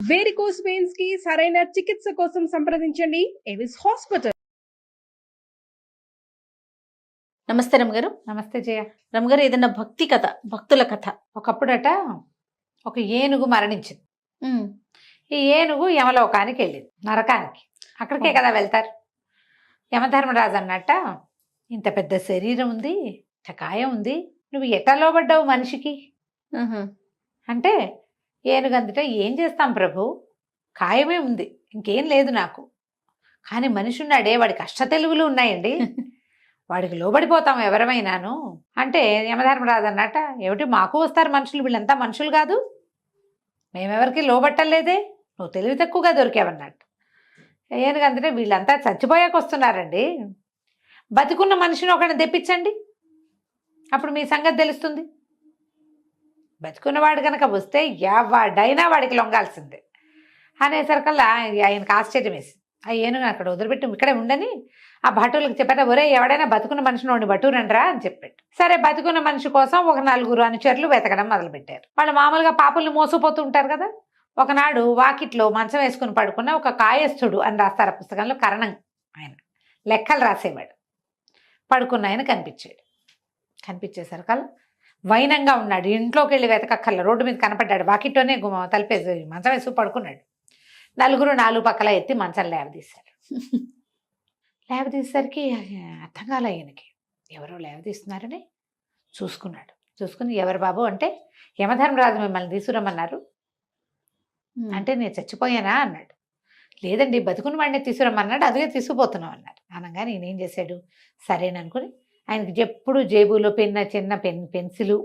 Varicose veins కి సరైన చికిత్స కోసం సంప్రదించండి ఎవిస్ హాస్పిటల్. నమస్తే రమగారు. నమస్తే జయ. రమగారు, ఏదైనా భక్తి కథ, భక్తుల కథ. ఒకప్పుడట ఒక ఏనుగు మరణించింది. ఈ ఏనుగు యమలోకానికి వెళ్ళింది, నరకానికి. అక్కడికే కదా వెళ్తారు. యమధర్మరాజు అన్నట్ట, ఇంత పెద్ద శరీరం ఉంది, ఇంత కాయం ఉంది, నువ్వు ఎట్లా లోబడ్డావు మనిషికి అంటే, ఏనుగు అందుట, ఏం చేస్తాం ప్రభు, కాయమే ఉంది, ఇంకేం లేదు నాకు, కానీ మనిషి ఉన్నాడే, వాడికి అష్టతెలుగులు ఉన్నాయండి, వాడికి లోబడిపోతాం ఎవరమైనాను అంటే, యమధర్మరాజు అన్నట్ట, ఏమిటి మాకు వస్తారు మనుషులు, వీళ్ళంతా మనుషులు కాదు, మేమెవరికి లోబట్టలేదే, నువ్వు తెలివి తక్కువగా దొరికావన్నట్టు. ఏనుగు అందుటే, వీళ్ళంతా చచ్చిపోయాక వస్తున్నారండి, బతికున్న మనిషిని ఒకరిని తెప్పించండి, అప్పుడు మీ సంగతి తెలుస్తుంది. బతుకున్నవాడు కనుక వస్తే ఎవడైనా వాడికి లొంగాల్సిందే అనేసరికల్లా ఆయనకు ఆశ్చర్యం వేసి, ఆ ఏనుగు అక్కడ వదిలిపెట్టి ఇక్కడే ఉండని ఆ భటులకు చెప్పారు, ఒరే ఎవడైనా బతుకున్న మనిషిని ఉండి భటూరండ్రా అని చెప్పాడు. సరే, బతుకున్న మనిషి కోసం ఒక 4 అనుచరులు వెతకడం మొదలుపెట్టారు. వాళ్ళు మామూలుగా పాపుల్ని మోసపోతూ ఉంటారు కదా. ఒకనాడు వాకిట్లో మంచం వేసుకుని పడుకున్న ఒక కాయస్థుడు అని రాస్తారు ఆ పుస్తకంలో, కరణం ఆయన లెక్కలు రాసేవాడు. పడుకున్న ఆయన కనిపించాడు. కనిపించేసరికల్లా వైనంగా ఉన్నాడు, ఇంట్లోకి వెళ్ళి వెతకక్కర్ల, రోడ్డు మీద కనపడ్డాడు, వాకిట్లోనే తలిపేసి మంచం వేసుకు పడుకున్నాడు. 4 పక్కల ఎత్తి మంచం లేవదీశారు. లేవదీసేసరికి అర్థం కాలే ఆయనకి, ఎవరో లేవదీస్తున్నారని చూసుకున్నాడు. చూసుకుని, ఎవరు బాబు అంటే, యమధర్మరాజు మిమ్మల్ని తీసుకురమ్మన్నారు అంటే, నేను చచ్చిపోయానా అన్నాడు. లేదండి, బతుకున్న వాడిని తీసుకురమ్మన్నాడు, అదే తీసుకుపోతున్నాం అన్నారు. అనగానే ఈయనేం చేశాడు, సరేననుకుని ఆయనకి ఎప్పుడు జేబులో చిన్న పెన్సిలు,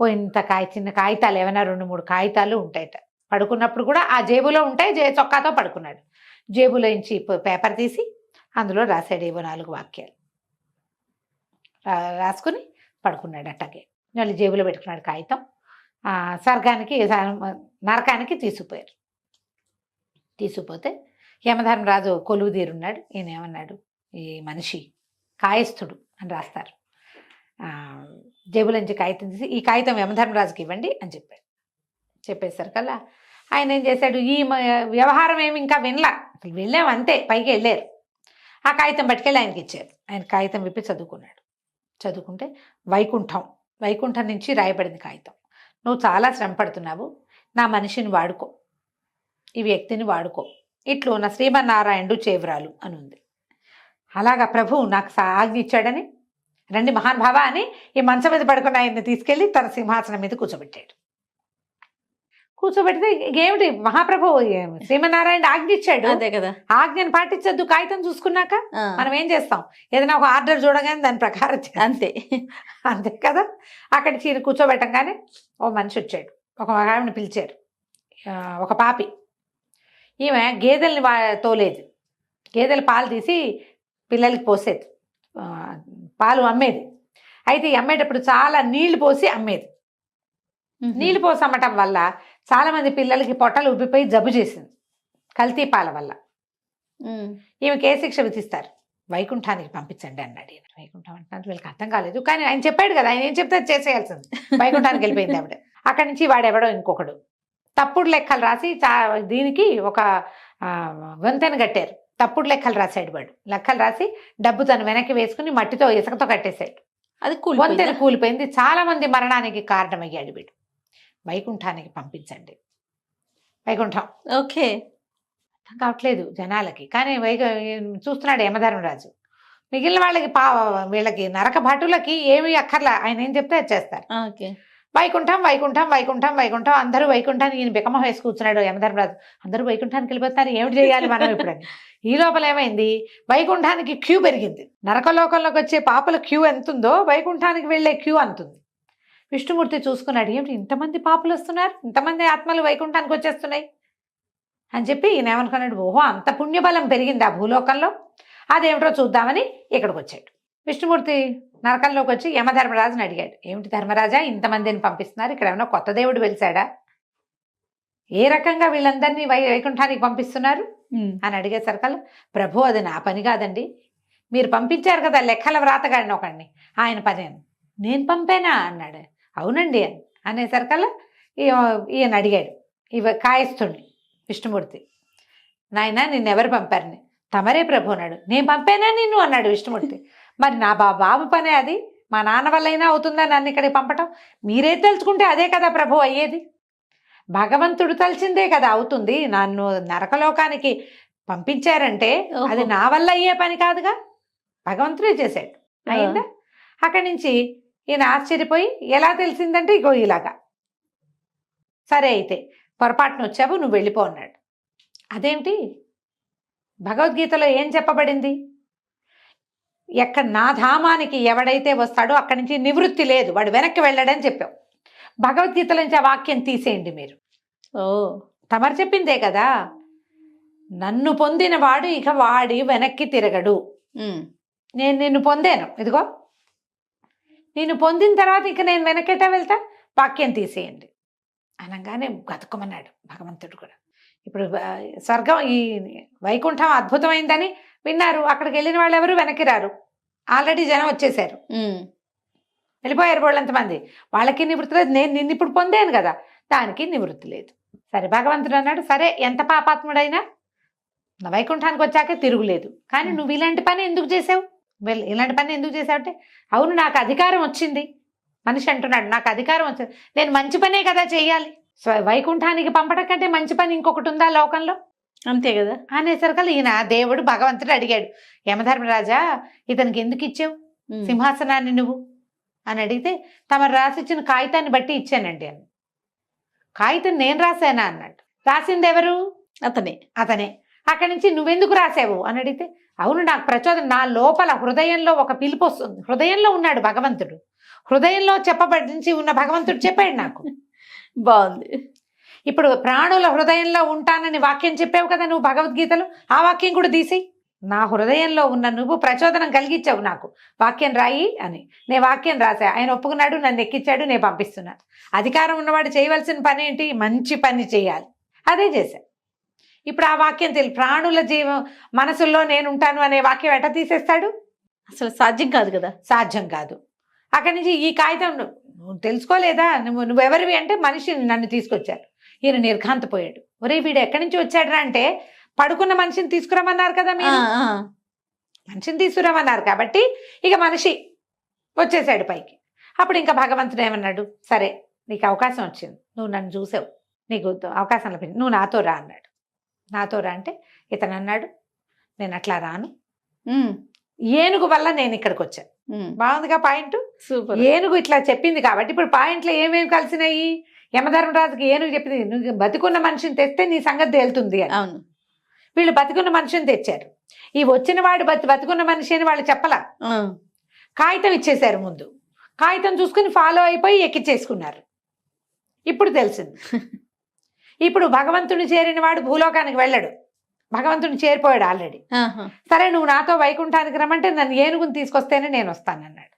ఇంత చిన్న కాగితాలు, ఏమైనా 2-3 కాగితాలు ఉంటాయట. పడుకున్నప్పుడు కూడా ఆ జేబులో ఉంటాయి, చొక్కాతో పడుకున్నాడు. జేబులో నుంచి పేపర్ తీసి అందులో రాశాడు, ఏవో 4 వాక్యాలు రాసుకుని పడుకున్నాడు. అట్టగే మళ్ళీ జేబులో పెట్టుకున్నాడు కాగితం. స్వర్గానికి నరకానికి తీసుకుపోయారు. తీసుకుపోతే యమధర్మరాజు కొలువు తీరున్నాడు. ఈయన ఏమన్నాడు, ఈ మనిషి కాయస్థుడు అని రాస్తారు. జేబులోంచి కాగితం తీసి, ఈ కాగితం యమధర్మరాజుకి ఇవ్వండి అని చెప్పాడు. చెప్పేసరికల్లా ఆయన ఏం చేశాడు, ఈ వ్యవహారం ఏమి ఇంకా వినలా, వెళ్ళాము అంతే, పైకి వెళ్ళారు. ఆ కాగితం పట్టుకెళ్ళి ఆయనకి ఇచ్చారు. ఆయన కాగితం విప్పి చదువుకున్నాడు. చదువుకుంటే, వైకుంఠం నుంచి రాయబడింది కాగితం. నువ్వు చాలా శ్రమ పడుతున్నావు, నా మనిషిని వాడుకో, ఈ వ్యక్తిని వాడుకో, ఇట్లు నా శ్రీమన్నారాయణుడు చేవరాలు అని ఉంది. అలాగా ప్రభువు నాకు ఆజ్ఞ ఇచ్చాడని, రండి మహానుభావ అని ఈ మంచం మీద పడుకున్న ఆయన్ని తీసుకెళ్ళి తన సింహాసనం మీద కూర్చోబెట్టాడు. కూర్చోబెడితే, ఏమిటి మహాప్రభు, శ్రీమన్నారాయణ ఆజ్ఞ ఇచ్చాడు, అదే కదా, ఆజ్ఞను పాటించద్దు, కాగితం చూసుకున్నాక మనం ఏం చేస్తాం, ఏదైనా ఒక ఆర్డర్ చూడగానే దాని ప్రకారం అంతే అంతే కదా. అక్కడ చీర కూర్చోబెట్టంగానే ఓ మనిషి వచ్చాడు. ఒక ఆవిడని పిలిచారు, ఒక పాపి. ఈమె గేదెల్ని తోలేదు, గేదెల పాలు తీసి పిల్లలకి పోసేది, పాలు అమ్మేది. అయితే అమ్మేటప్పుడు చాలా నీళ్లు పోసి అమ్మేది. నీళ్లు పోసి అమ్మటం వల్ల చాలామంది పిల్లలకి పొట్టలు ఉబ్బిపోయి జబ్బు చేసింది, కల్తీ పాల వల్ల. ఈమెకి ఏ శిక్ష విధిస్తారు, వైకుంఠానికి పంపించండి అన్నాడు. వైకుంఠం అంటే వీళ్ళకి అర్థం కాలేదు, కానీ ఆయన చెప్పాడు కదా, ఆయన ఏం చెప్తే చేసేయాల్సింది. వైకుంఠానికి వెళ్ళిపోయింది ఆవిడ. అక్కడి నుంచి వాడెవడో ఇంకొకడు తప్పుడు లెక్కలు రాసి దీనికి ఒక వంతెన కట్టారు. తప్పుడు లెక్కలు రాశాడు వాడు. లెక్కలు రాసి డబ్బు తను వెనక్కి వేసుకుని మట్టితో ఇసుకతో కట్టేశాడు. అది వంతెన కూలిపోయింది. చాలా మంది మరణానికి కారణమయ్యాడు వీడు. వైకుంఠానికి పంపించండి. వైకుంఠం ఓకే, అర్థం కావట్లేదు జనాలకి, కానీ చూస్తున్నాడు యమధర్మరాజు. మిగిలిన వాళ్ళకి వీళ్ళకి నరక భటులకి ఏమి అక్కర్లా, ఆయన ఏం చెప్తే అది చేస్తారు. వైకుంఠం వైకుంఠం వైకుంఠం వైకుంఠం, అందరూ వైకుంఠానికి ఈయన బికమ వేసి కూర్చున్నాడు యమధర్మరాజు. అందరూ వైకుంఠానికి వెళ్ళిపోతున్నారు, ఏమిటి చేయాలి మనం ఇప్పుడని. ఈ లోపల ఏమైంది, వైకుంఠానికి క్యూ పెరిగింది. నరకలోకంలోకి వచ్చే పాపల క్యూ ఎంత ఉందో వైకుంఠానికి వెళ్ళే క్యూ అంతుంది. విష్ణుమూర్తి చూసుకున్నాడు, ఏమిటి ఇంతమంది పాపులు వస్తున్నారు, ఇంతమంది ఆత్మలు వైకుంఠానికి వచ్చేస్తున్నాయి అని చెప్పి ఈయన ఏమనుకున్నాడు, ఓహో అంత పుణ్యబలం పెరిగింది ఆ భూలోకంలో, అదేమిటో చూద్దామని ఇక్కడికి వచ్చాడు. విష్ణుమూర్తి నరకంలోకి వచ్చి యమధర్మరాజుని అడిగాడు, ఏమిటి ధర్మరాజా, ఇంతమందిని పంపిస్తున్నారు, ఇక్కడ ఏమైనా కొత్త దేవుడు వెలిసాడా, ఏ రకంగా వీళ్ళందరినీ వైకుంఠానికి పంపిస్తున్నారు అని అడిగేసరికల్లా, ప్రభు అది నా పని కాదండి, మీరు పంపించారు కదా లెక్కల వ్రాతగాడిని ఒకడిని, ఆయన పని. నేను పంపానా అన్నాడు. అవునండి అనేసరికల్లా ఈయన అడిగాడు, కాయస్థుడిని, విష్ణుమూర్తి. నాయన నిన్నెవరు పంపారని. తమరే ప్రభు అన్నాడు. నేను పంపానా నిన్ను అన్నాడు విష్ణుమూర్తి. మరి నా బాబు పనే అది, మా నాన్న వల్ల అయినా అవుతుందా నన్ను ఇక్కడికి పంపటం? మీరే తలుచుకుంటే అదే కదా ప్రభు అయ్యేది. భగవంతుడు తలిచిందే కదా అవుతుంది. నన్ను నరకలోకానికి పంపించారంటే అది నా వల్ల అయ్యే పని కాదుగా, భగవంతుడే చేశాడు. అయిందా? అక్కడి నుంచి ఈయన ఆశ్చర్యపోయి ఎలా తెలిసిందంటే ఇగో ఇలాగా. సరే అయితే పొరపాటున వచ్చావు, నువ్వు వెళ్ళిపో అన్నాడు. అదేంటి? భగవద్గీతలో ఏం చెప్పబడింది? నా ధామానికి ఎవడైతే వస్తాడో అక్కడి నుంచి నివృత్తి లేదు, వాడు వెనక్కి వెళ్ళాడని చెప్పావు. భగవద్గీతలో నుంచి ఆ వాక్యం తీసేయండి మీరు. తమరు చెప్పిందే కదా, నన్ను పొందిన వాడు ఇక వాడి వెనక్కి తిరగడు. నేను నిన్ను పొందాను, ఇదిగో నిన్ను పొందిన తర్వాత ఇక నేను వెనకెట్టా వెళ్తా, వాక్యం తీసేయండి అనగానే గతుకమన్నాడు భగవంతుడు కూడా. ఇప్పుడు స్వర్గం ఈ వైకుంఠం అద్భుతమైందని విన్నారు, అక్కడికి వెళ్ళిన వాళ్ళు ఎవరు వెనక్కి రారు, ఆల్రెడీ జనం వచ్చేసారు, వెళ్ళిపోయారు వాళ్ళంతమంది. వాళ్ళకి నివృత్తి లేదు, నేను నిన్ను ఇప్పుడు పొందాను కదా, దానికి నివృత్తి లేదు. సరే భగవంతుడు అన్నాడు, సరే ఎంత పాపాత్ముడైనా నా వైకుంఠానికి వచ్చాకే తిరుగులేదు, కానీ నువ్వు ఇలాంటి పని ఎందుకు చేసావు? ఇలాంటి పని ఎందుకు చేసావు అంటే, అవును నాకు అధికారం వచ్చింది. మనిషి అంటున్నాడు నాకు అధికారం వచ్చింది, నేను మంచి పనే కదా చెయ్యాలి, వైకుంఠానికి పంపడం కంటే మంచి పని ఇంకొకటి ఉందా లోకంలో? అంతే కదా అనేసరికల్లా ఈయన దేవుడు భగవంతుడు అడిగాడు, యమధర్మరాజా ఇతనికి ఎందుకు ఇచ్చావు సింహాసనాన్ని నువ్వు అని అడిగితే, తమరు రాసిచ్చిన కాగితాన్ని బట్టి ఇచ్చానండి అని. కాగితం నేను రాశానా అన్నాడు. రాసింది ఎవరు? అతనే. అక్కడి నుంచి నువ్వెందుకు రాసావు అని అడిగితే, అవును నాకు ప్రచోదనం, నా లోపల హృదయంలో ఒక పిలుపు వస్తుంది. హృదయంలో ఉన్నాడు భగవంతుడు, హృదయంలో చెప్పబడించి ఉన్న భగవంతుడు చెప్పాడు నాకు. బాగుంది. ఇప్పుడు ప్రాణుల హృదయంలో ఉంటానని వాక్యం చెప్పావు కదా నువ్వు భగవద్గీతలో, ఆ వాక్యం కూడా తీసి, నా హృదయంలో ఉన్న నువ్వు ప్రచోదనం కలిగించావు నాకు, వాక్యం రాయి అని. నేను వాక్యం రాసా, ఆయన ఒప్పుకున్నాడు, నన్ను ఎక్కించాడు, నేను పంపిస్తున్నాను. అధికారం ఉన్నవాడు చేయవలసిన పని ఏంటి? మంచి పని చేయాలి, అదే చేశా. ఇప్పుడు ఆ వాక్యం ప్రాణుల మనసుల్లో నేను ఉంటాను అనే వాక్యం ఎట్లా తీసేస్తాడు? అసలు సాధ్యం కాదు కదా. సాధ్యం కాదు. అక్కడి నుంచి ఈ కాగితం నువ్వు తెలుసుకోలేదా, నువ్వెవరివి అంటే మనిషిని నన్ను తీసుకొచ్చారు. ఈయన నిర్ఘాంతపోయాడు. ఒరే వీడు ఎక్కడి నుంచి వచ్చాడురా అంటే, పడుకున్న మనిషిని తీసుకురమ్మన్నారు కదా మీరు, మనిషిని తీసుకురమ్మన్నారు కాబట్టి ఇక మనిషి వచ్చేసాడు పైకి. అప్పుడు ఇంకా భగవంతుడు ఏమన్నాడు, సరే నీకు అవకాశం వచ్చింది, నువ్వు నన్ను చూసావు, నీకు అవకాశం లభించింది, నువ్వు నాతో రా అన్నాడు. నాతో రా అంటే ఇతను అన్నాడు, నేను అట్లా రాను, ఏనుగు వల్ల నేను ఇక్కడికి వచ్చాను. బాగుందిగా పాయింట్? సూపర్. ఏనుగు ఇట్లా చెప్పింది కాబట్టి ఇప్పుడు పాయింట్లో ఏమేమి కలిసినాయి? యమధర్మరాజుకి ఏనుగు చెప్పింది, నువ్వు బతికున్న మనిషిని తెస్తే నీ సంగతి తేలుతుంది అని. అవును, వీళ్ళు బతికున్న మనిషిని తెచ్చారు. ఈ వచ్చిన వాడు బతికున్న మనిషి అని వాళ్ళు చెప్పలా, కాగితం ఇచ్చేశారు ముందు. కాగితం చూసుకుని ఫాలో అయిపోయి ఎక్కిచ్చేసుకున్నారు. ఇప్పుడు తెలిసింది. ఇప్పుడు భగవంతుని చేరిన వాడు భూలోకానికి వెళ్ళడు, భగవంతుని చేరిపోయాడు ఆల్రెడీ. సరే నువ్వు నాతో వైకుంఠానికి రమ్మంటే నన్ను ఏనుగుని తీసుకొస్తేనే నేను వస్తానన్నాడు.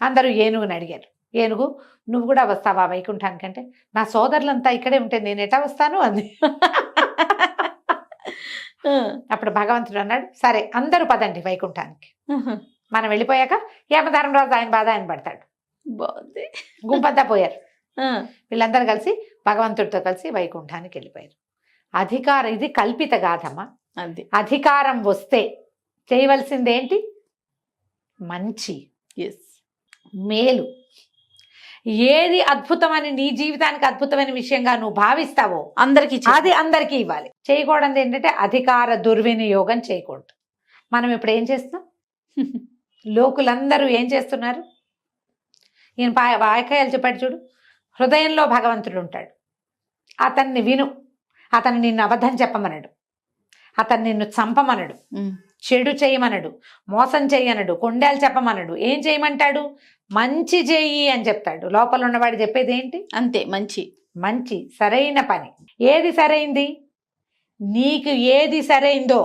అందరూ ఏనుగుని అడిగారు, ఏనుగు నువ్వు కూడా వస్తావా వైకుంఠానికి అంటే, నా సోదరులంతా ఇక్కడే ఉంటే నేను ఎటా వస్తాను అంది. అప్పుడు భగవంతుడు అన్నాడు, సరే అందరూ పదండి వైకుంఠానికి, మనం వెళ్ళిపోయాక యమధర్మరాజు ఆయన బాధ ఆయన పడతాడు. బాగుంది. గుంపంతా పోయారు. వీళ్ళందరూ కలిసి భగవంతుడితో కలిసి వైకుంఠానికి వెళ్ళిపోయారు. అధికారం ఇది కల్పిత గాథమ్మా. అది అధికారం వస్తే చేయవలసింది ఏంటి? మంచి, మేలు. ఏది అద్భుతమని నీ జీవితానికి అద్భుతమైన విషయంగా నువ్వు భావిస్తావో అది అందరికీ ఇవ్వాలి. చేయకూడదు ఏంటంటే అధికార దుర్వినియోగం చేయకూడదు. మనం ఇప్పుడు ఏం చేస్తాం? లోకులందరూ ఏం చేస్తున్నారు? ఈయన వాక్యాలు చెప్పాడు చూడు, హృదయంలో భగవంతుడు ఉంటాడు, అతన్ని విను, అతను నిన్ను అబద్ధం చెప్పమనడు, అతను నిన్ను చంపమనడు, చెడు చేయమనడు, మోసం చేయనడు, కొండేలు చెప్పమనడు. ఏం చేయమంటాడు? మంచి చెయ్యి అని చెప్తాడు. లోపల ఉన్నవాడు చెప్పేది ఏంటి? అంతే, మంచి. మంచి, సరైన పని. ఏది సరైంది? నీకు ఏది సరైందో,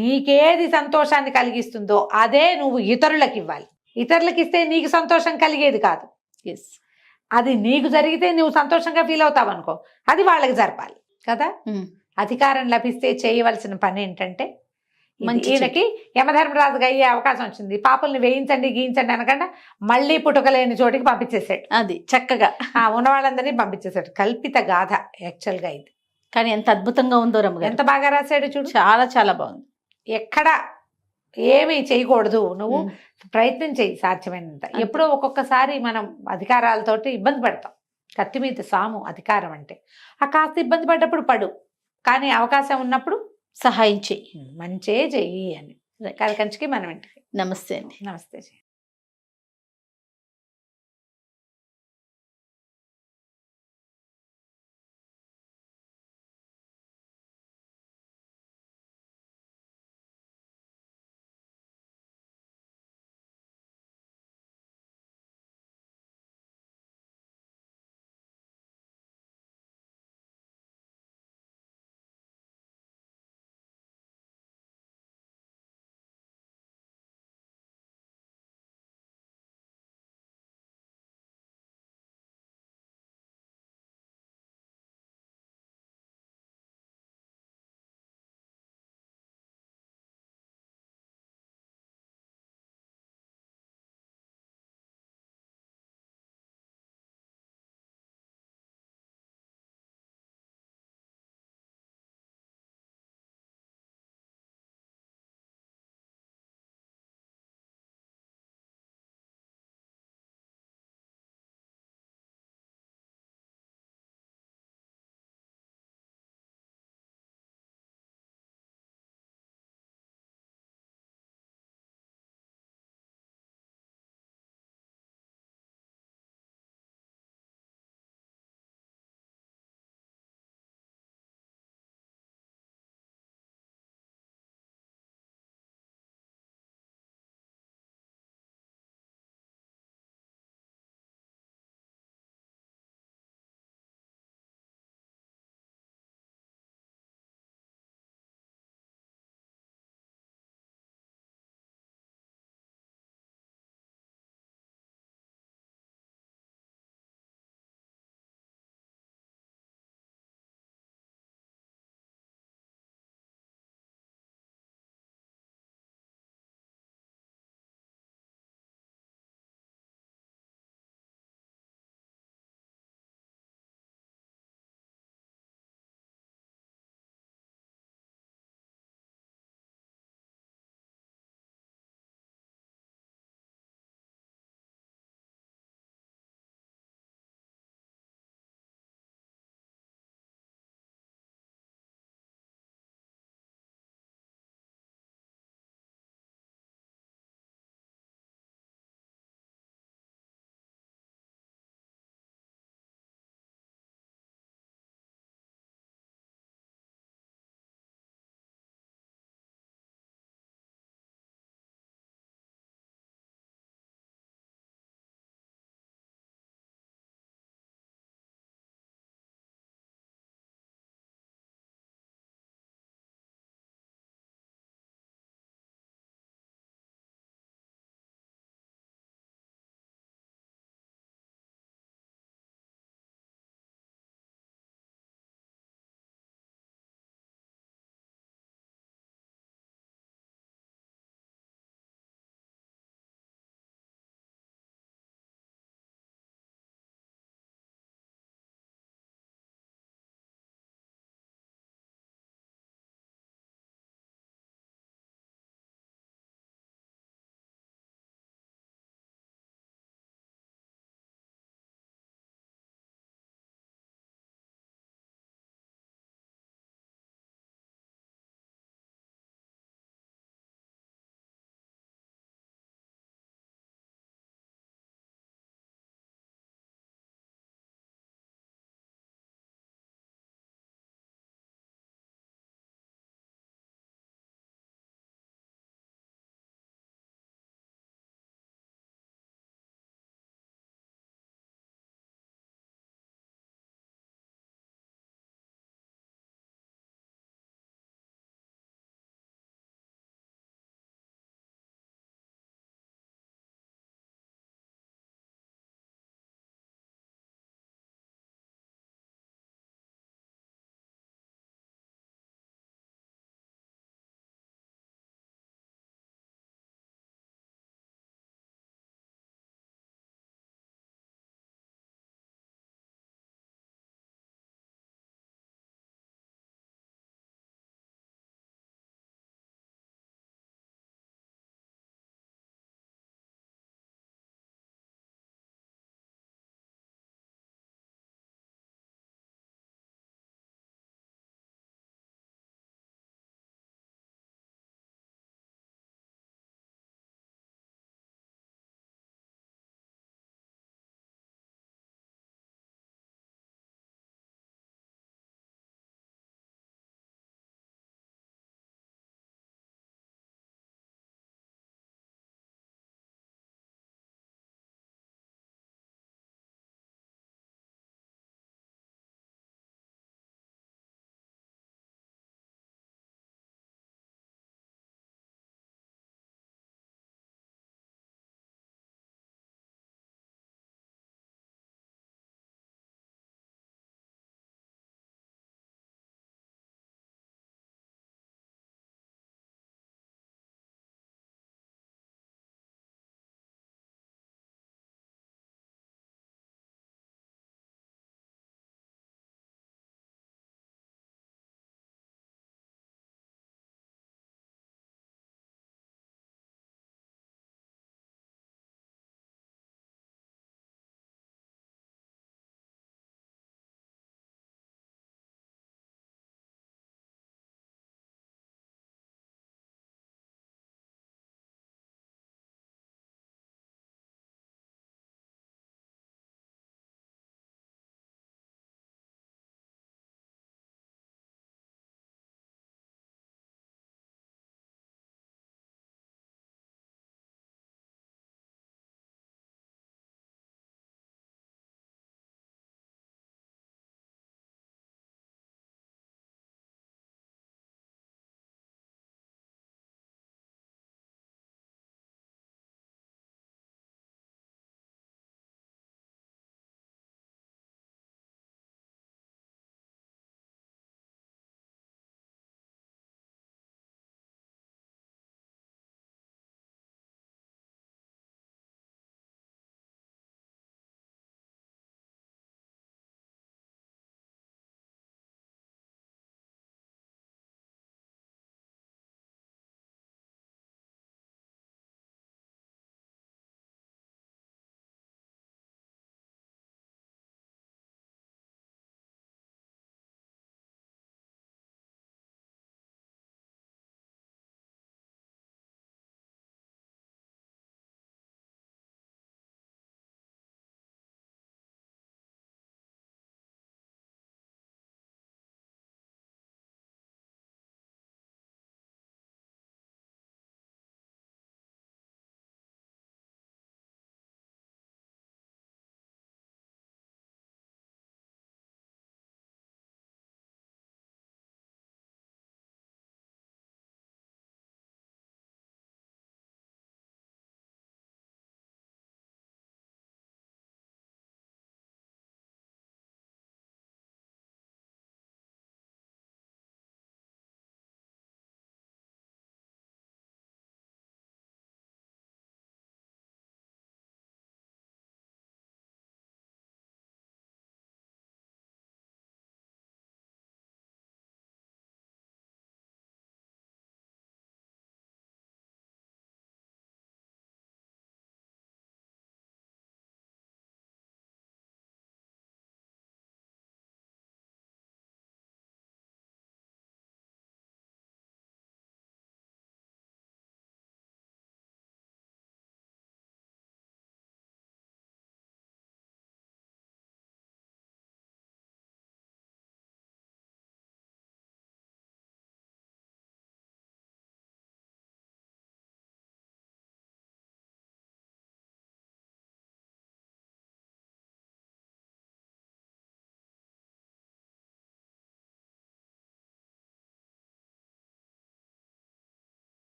నీకేది సంతోషాన్ని కలిగిస్తుందో అదే నువ్వు ఇతరులకు ఇవ్వాలి. ఇతరులకు ఇస్తే నీకు సంతోషం కలిగేది కాదు. అది నీకు జరిగితే నువ్వు సంతోషంగా ఫీల్ అవుతావు అనుకో, అది వాళ్ళకి జరపాలి కదా. అధికారం లభిస్తే చేయవలసిన పని ఏంటంటే మంచి ఈయనకి యమధర్మరాజుగా అయ్యే అవకాశం వచ్చింది. పాపల్ని వేయించండి గీయించండి అనకుండా మళ్ళీ పుట్టుకలేని చోటికి పంపించేసాడు. అది చక్కగా. ఉన్న వాళ్ళందరినీ పంపించేసాడు. కల్పిత గాథ యాక్చువల్ గా ఇది. కానీ ఎంత అద్భుతంగా ఉందో రమ్మగారు. ఎంత బాగా రాశాడు చూడు. చాలా చాలా బాగుంది. ఎక్కడ ఏమీ చేయకూడదు, నువ్వు ప్రయత్నం చేయి సాధ్యమైనంత. ఎప్పుడో ఒక్కొక్కసారి మనం అధికారాలతోటి ఇబ్బంది పడతాం. కత్తి మీద సాము అధికారం అంటే. ఆ కాస్త ఇబ్బంది పడ్డప్పుడు పడు, కానీ అవకాశం ఉన్నప్పుడు సహాయం చెయ్యి. మంచే చెయ్యి అని. కంచికి మనం ఇంటికి. నమస్తే అండి. నమస్తే.